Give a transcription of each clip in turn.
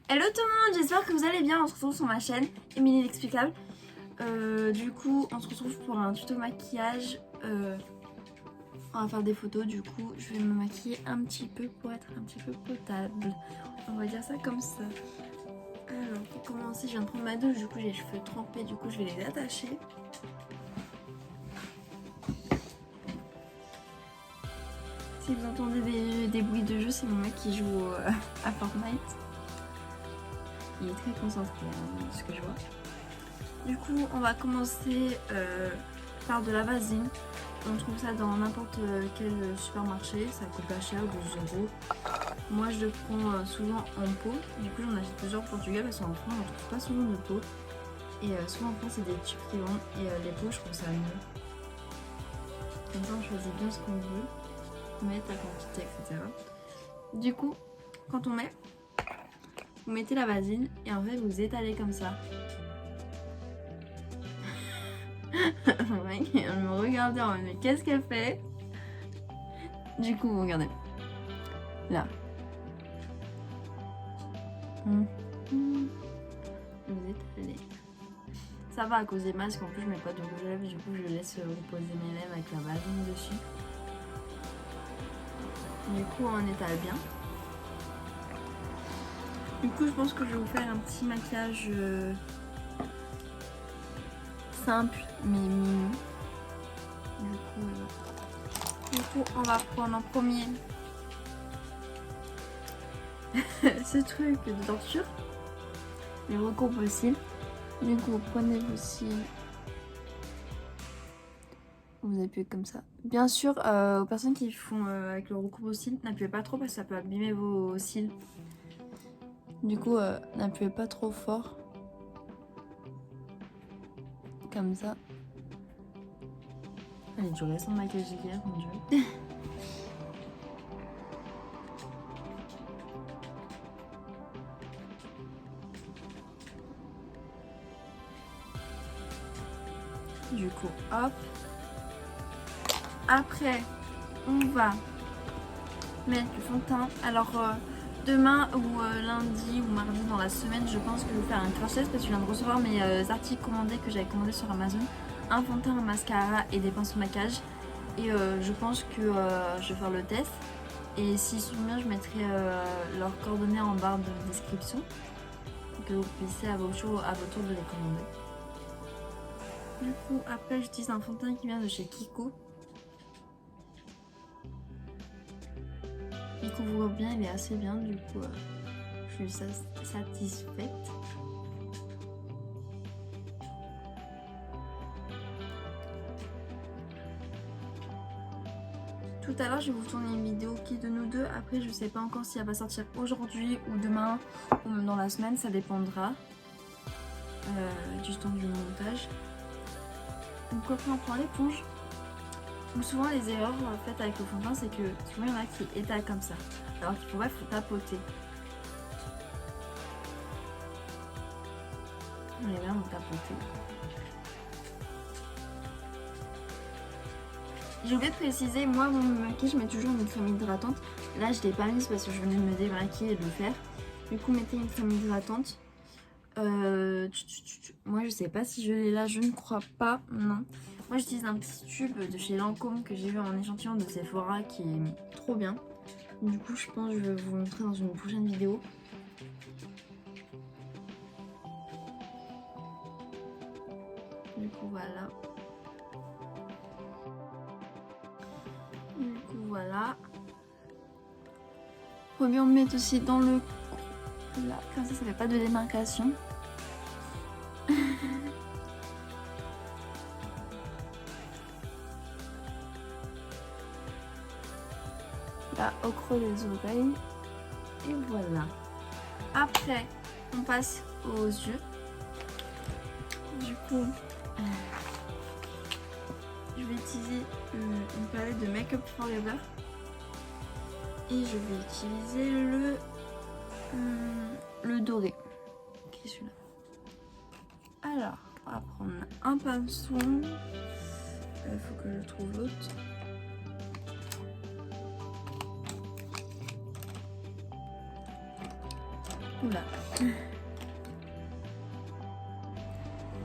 Hello tout le monde, j'espère que vous allez bien. On se retrouve sur ma chaîne Émilie l'Explicable. Du coup, on se retrouve pour un tuto maquillage. On va faire des photos. Du coup, je vais me maquiller un petit peu pour être un petit peu potable. On va dire ça comme ça. Alors, pour commencer, je viens de prendre ma douche. Du coup, j'ai les cheveux trempés. Du coup, je vais les attacher. Si vous entendez des bruits de jeu, c'est mon mec qui joue à Fortnite. Il est très concentré, hein, ce que je vois. Du coup, on va commencer par de la vaseline. On trouve ça dans n'importe quel supermarché. Ça coûte pas cher, 12 euros. Moi, je le prends souvent en pot. Du coup, j'en achète plusieurs au Portugal parce qu'en France, on trouve pas souvent de pot. Et souvent en France, c'est des tubes qui vendent. Et les pots, je trouve ça mieux. Comme ça, on choisit bien ce qu'on veut, mettre la quantité, etc. Du coup, quand on met, vous mettez la vaseline et en fait, vous étalez comme ça. Ouais, elle me regardait en mode mais qu'est-ce qu'elle fait? Du coup, vous regardez. Là. Vous étalez. Ça va à cause des masques, en plus je mets pas de rouge à lèvres, du coup je laisse reposer mes lèvres avec la vaseline dessus. Du coup on étale bien. Du coup je pense que je vais vous faire un petit maquillage simple mais mignon. Du coup on va prendre en premier ce truc de torture, les recoupes aux cils. Du coup prenez vos cils. Vous appuyez comme ça. Bien sûr, aux personnes qui font avec le recoupe aux cils, n'appuyez pas trop parce que ça peut abîmer vos cils. Du coup, n'appuyez pas trop fort. Comme ça. Allez, du récent maquillage d'hier, mon dieu. Du coup, hop. Après, on va mettre du fond de teint. Alors, demain ou lundi ou mardi dans la semaine, je pense que je vais faire un crash test parce que je viens de recevoir mes articles commandés que j'avais commandés sur Amazon. Un fond de teint, un mascara et des pinceaux de maquillage. Et je pense que je vais faire le test. Et s'ils sont bien, je mettrai leurs coordonnées en barre de description. Pour que vous puissiez à votre tour de les commander. Du coup, après, j'utilise un fond de teint qui vient de chez Kiko. Il couvre bien, il est assez bien, du coup, je suis satisfaite. Tout à l'heure, je vais vous tourner une vidéo qui est de nous deux. Après, je sais pas encore si elle va sortir aujourd'hui ou demain ou même dans la semaine, ça dépendra du temps du montage. Donc après, on prend l'éponge. Donc souvent, les erreurs faites avec le fond de teint, c'est que souvent, il y en a qui étalent comme ça. Alors qu'il faut pas, il faut tapoter. On est bien, on tapoter. J'ai oublié de préciser, moi mon maquillage je mets toujours une crème hydratante. Là je l'ai pas mise parce que je venais de me démaquiller et de le faire. Du coup mettez une crème hydratante. Moi je sais pas si je l'ai là, je ne crois pas, non. Moi j'utilise un petit tube de chez Lancôme que j'ai vu en échantillon de Sephora qui est trop bien. Du coup je pense que je vais vous montrer dans une prochaine vidéo. Du coup voilà. Du coup voilà. Faut bien mettre aussi dans le cou là, comme ça fait pas de démarcation. Là au creux des oreilles. Et voilà. Après on passe aux yeux. Du coup je vais utiliser une palette de Make Up Forever. Et je vais utiliser le doré, qui est celui-là. Alors, on va prendre un pinceau. Il faut que je trouve l'autre. Oula.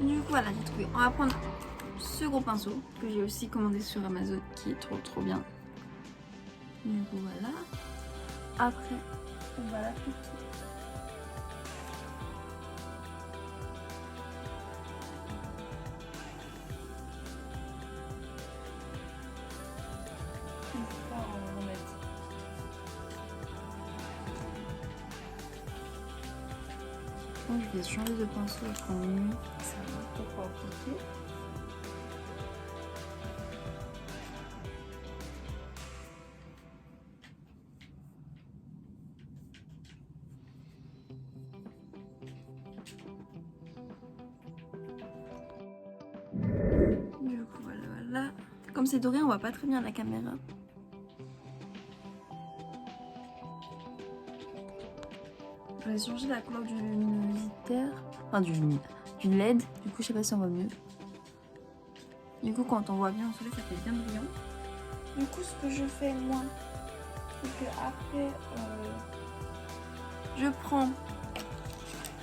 Du coup voilà, j'ai trouvé. On va prendre ce gros pinceau que j'ai aussi commandé sur Amazon qui est trop bien. Du coup voilà. Après on va l'appliquer. Donc je vais changer de pinceau et prendre nuit, ça va pour appliquer. Du coup voilà. Comme c'est doré, on voit pas très bien la caméra. Je vais changer la couleur du luminositaire, enfin du LED. Du coup je sais pas si on voit mieux. Du coup quand on voit bien au soleil ça fait bien brillant. Du coup ce que je fais moi, c'est que après je prends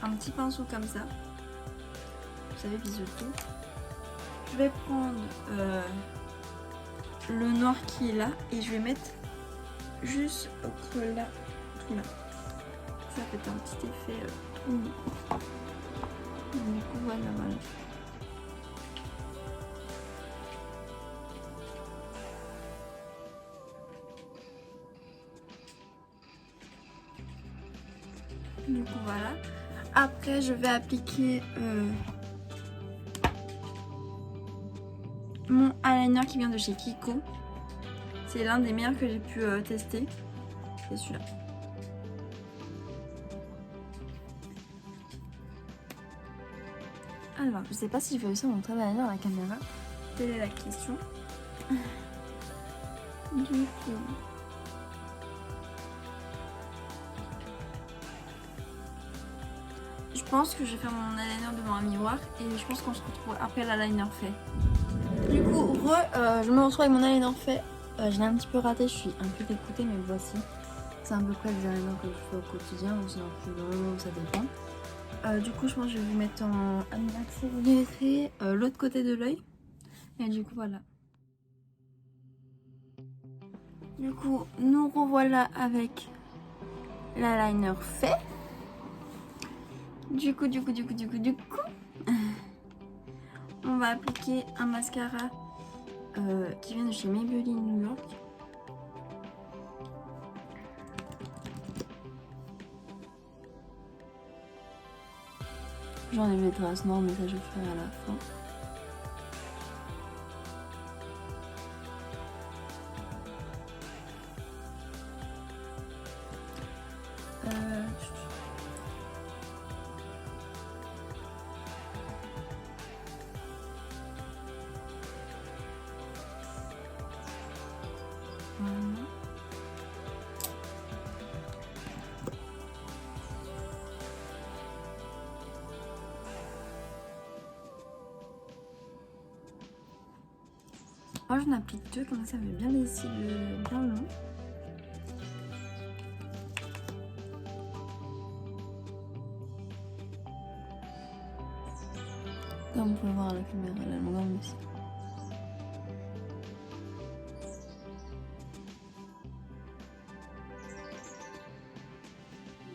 un petit pinceau comme ça. Vous savez, biseauté. Je vais prendre le noir qui est là et je vais mettre juste au creux là, tout là. Ça fait un petit effet tout mou. Du coup voilà. Du coup voilà. Après je vais appliquer mon eyeliner qui vient de chez Kiko. C'est l'un des meilleurs que j'ai pu tester. C'est celui-là. Alors, je sais pas si je vais réussir à montrer l'eyeliner à la caméra. Telle est la question. Du coup... Je pense que je vais faire mon eyeliner devant un miroir et je pense qu'on se retrouve après l'eyeliner fait. Du coup, je me retrouve avec mon eyeliner fait. Je l'ai un petit peu raté, je suis un peu dégoûtée, mais voici. C'est à peu près les eyeliners que je fais au quotidien, ou sinon plus gros, ça dépend. Du coup, je pense que je vais vous mettre en accéléré l'autre côté de l'œil. Et du coup, voilà. Du coup, nous revoilà avec l'eyeliner fait. Du coup, on va appliquer un mascara qui vient de chez Maybelline New York. J'enlève les traces noires, mais ça je ferai à la fin. Voilà. Moi j'en applique deux, comme ça met bien les cils bien longs. Comme vous pouvez voir à la caméra, la longueur de mes cils.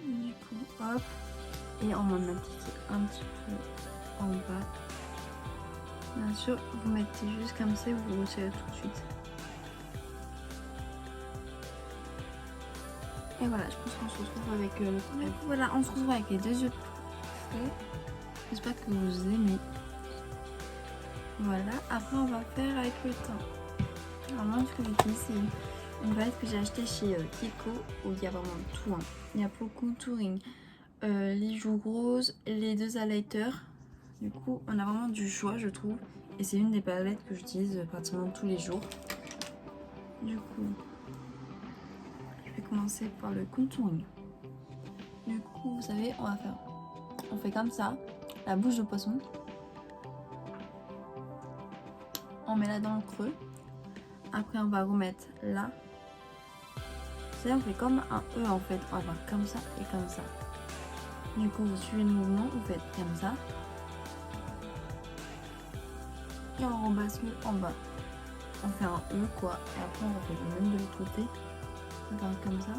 Du coup, hop, et on m'en applique un petit peu en bas. Bien sûr, vous mettez juste comme ça et vous retirez tout de suite. Et voilà, je pense qu'on se retrouve avec le... Voilà, on se retrouve avec les deux yeux faits. J'espère que vous aimez. Voilà, après on va faire avec le teint. Alors moi, ce que j'utilise, c'est une palette que j'ai achetée chez Kiko, où il y a vraiment tout. Hein. Il y a pour le contouring, les joues roses, les deux highlighters. Du coup, on a vraiment du choix, je trouve. Et c'est une des palettes que j'utilise pratiquement tous les jours. Du coup, je vais commencer par le contouring. Du coup, vous savez, on fait comme ça, la bouche de poisson. On met là dans le creux. Après, on va remettre là. C'est-à-dire, on fait comme un E en fait. On va faire comme ça et comme ça. Du coup, vous suivez le mouvement, vous faites comme ça. Et on rebascule en bas. On fait un E quoi. Et après on refait le même de l'autre côté. On va faire comme ça.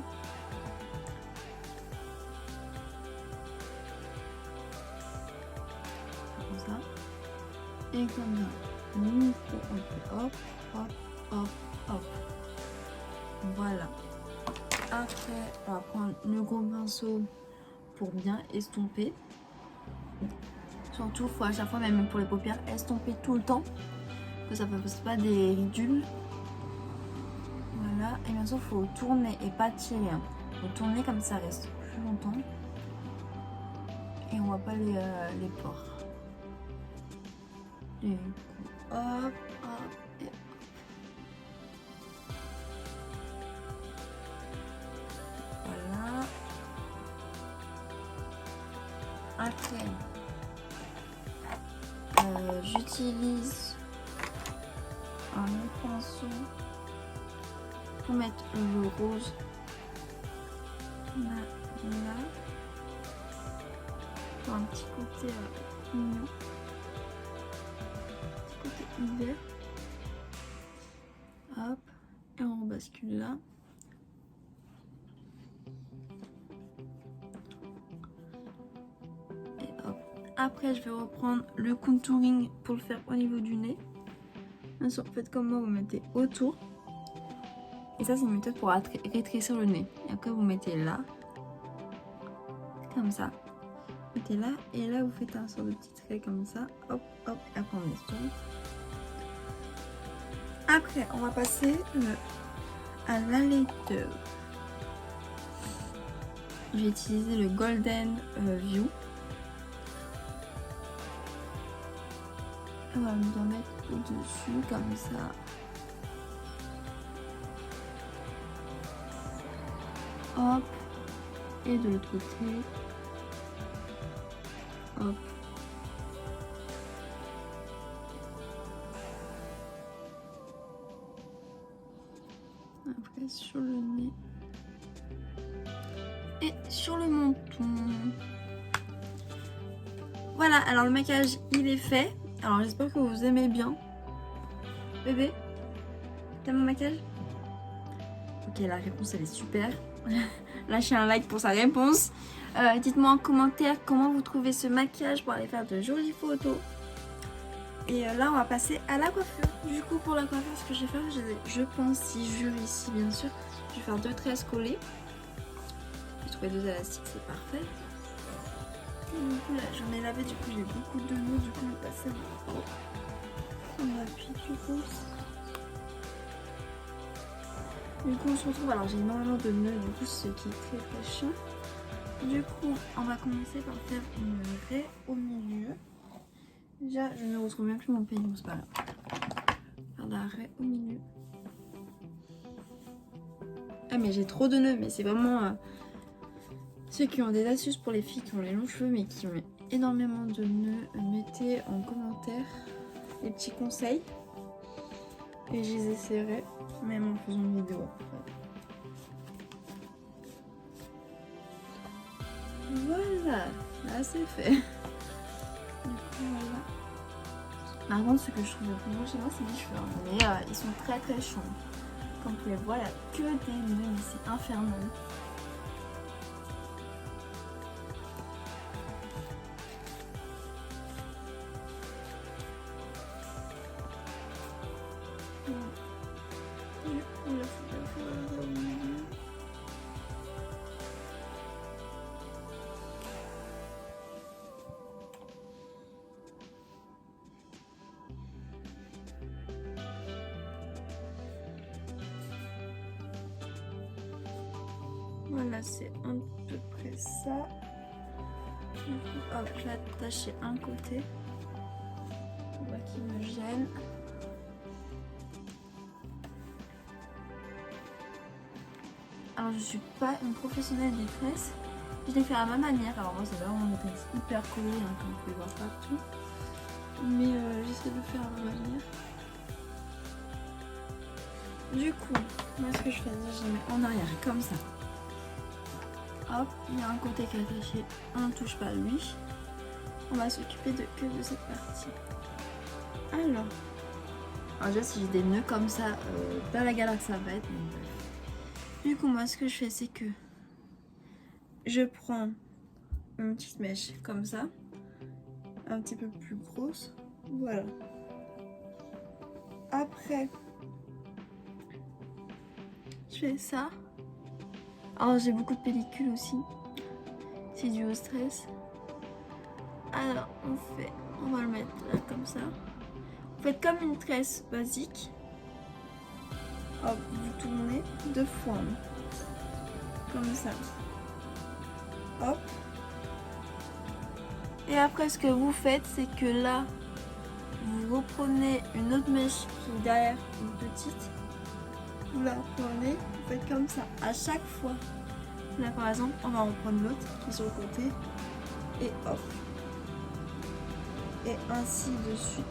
Comme ça. Et comme ça. Micro, on fait hop, hop, hop, hop. Voilà. Après, on va prendre le gros pinceau pour bien estomper. Surtout, il faut à chaque fois, même pour les paupières, estomper tout le temps. Que ça ne fasse pas des ridules. Voilà. Et bien sûr, il faut tourner et pas tirer. Il faut tourner comme ça reste plus longtemps. Et on voit pas les pores. Et du coup, hop, hop, et hop. Voilà. Après, j'utilise un autre pinceau pour mettre le rose là, pour un petit côté mignon, petit côté hiver. Hop, et on rebascule là. Et hop. Après, je vais reprendre le contouring pour le faire au niveau du nez. Bien sûr, faites comme moi, vous mettez autour. Et ça, c'est une méthode pour rétrécir le nez. Et après, vous mettez là. Comme ça. Vous mettez là. Et là, vous faites un sort de petit trait comme ça. Hop, hop. Et après, on estompe. Après, on va passer à l'highlighter. Je vais utiliser le Golden View. On va nous en mettre au-dessus comme ça. Hop. Et de l'autre côté. Hop. Après sur le nez. Et sur le menton. Voilà, alors le maquillage il est fait. Alors j'espère que vous aimez bien. Bébé, t'aimes mon maquillage? Ok, la réponse elle est super. Lâchez un like pour sa réponse. Dites-moi en commentaire comment vous trouvez ce maquillage pour aller faire de jolies photos. Et là on va passer à la coiffure. Du coup pour la coiffure ce que je vais faire, je pense, si je jure ici bien sûr, je vais faire 2 tresses collées. J'ai trouvé 2 élastiques, c'est parfait. Et du coup là j'en ai lavé, du coup j'ai beaucoup de nœuds, du coup je vais passer on appuie du coup. Du coup on se retrouve, alors j'ai énormément de nœuds, du coup ce qui est très chiant. Du coup on va commencer par faire une raie au milieu. Déjà je ne retrouve même plus mon peignon, c'est pas grave. Faire la raie au milieu. Ah mais j'ai trop de nœuds, mais c'est vraiment ceux qui ont des astuces pour les filles qui ont les longs cheveux mais qui ont énormément de nœuds, mettez en commentaire les petits conseils. Et je les essaierai même en faisant une vidéo après. Voilà, là c'est fait. Du coup voilà. Par contre ce que je trouve le plus beau chez moi c'est les cheveux. Mais ils sont très très chauds. Comme vous pouvez voir, il n'y a que des nœuds, mais c'est infernal. Voilà, c'est à peu près ça. Du coup, hop, je vais attacher un côté. On voit qu'il me gêne. Alors, je suis pas une professionnelle des tresses. Je l'ai fait à ma manière. Alors, moi, c'est vraiment des tresses hyper collées, hein, comme vous pouvez voir partout. Mais j'essaie de faire à ma manière. Du coup, moi, ce que je fais, je les mets en arrière, comme ça. Hop, il y a un côté qui est attaché, on ne touche pas à lui. On va s'occuper que de cette partie. Alors déjà si j'ai des nœuds comme ça dans la galère ça va être, mais bref. Du coup moi ce que je fais c'est que je prends une petite mèche comme ça, un petit peu plus grosse, voilà. Après je fais ça. Alors j'ai beaucoup de pellicules aussi, c'est dû au stress. Alors on va le mettre là comme ça. Vous faites comme une tresse basique. Hop, vous tournez 2 fois. Comme ça. Hop. Et après ce que vous faites, c'est que là, vous reprenez une autre mèche qui est derrière une petite. Vous la reprenez, vous faites comme ça à chaque fois. Là par exemple, on va reprendre l'autre qui est sur le côté. Et hop. Et ainsi de suite.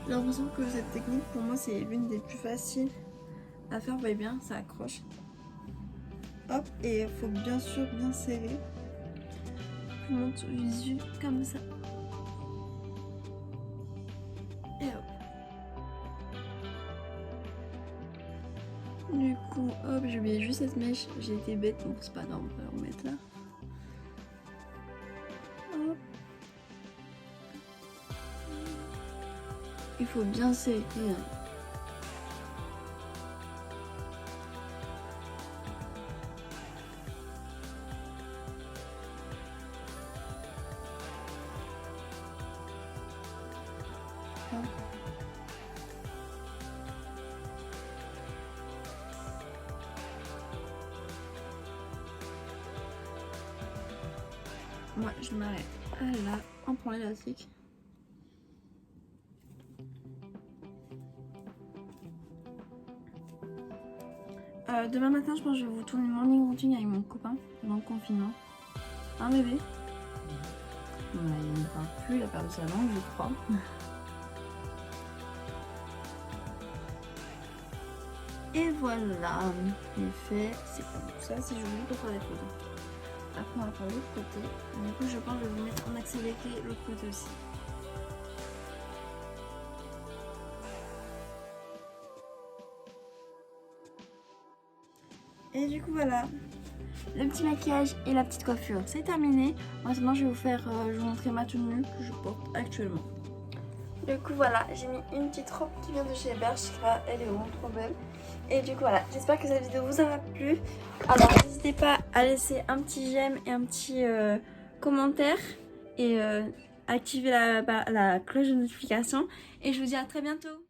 J'ai l'impression que cette technique pour moi c'est l'une des plus faciles à faire. Vous voyez bien, ça accroche. Hop, et il faut bien sûr bien serrer. Je monte sur visu comme ça. Et hop. Du coup, hop, j'ai oublié juste cette mèche. J'ai été bête, donc c'est pas grave, on va la remettre là. Hop. Il faut bien serrer. Moi je m'arrête là, on prend l'élastique. Demain matin je pense que je vais vous tourner morning routine avec mon copain pendant le confinement. Hein bébé? Il ne parle plus, il a perdu sa langue je crois. Et voilà, il fait, c'est comme ça, c'est joli pour faire des photos. Après on va faire l'autre côté, du coup je pense que je vais vous mettre en accéléré l'autre côté aussi. Et du coup voilà, le petit maquillage et la petite coiffure c'est terminé. Maintenant je vais vous montrer ma tenue que je porte actuellement. Du coup voilà, j'ai mis une petite robe qui vient de chez Bershka, elle est vraiment trop belle. Et du coup voilà, j'espère que cette vidéo vous aura plu. Alors n'hésitez pas à laisser un petit j'aime et un petit commentaire. Et activer la cloche de notification. Et je vous dis à très bientôt.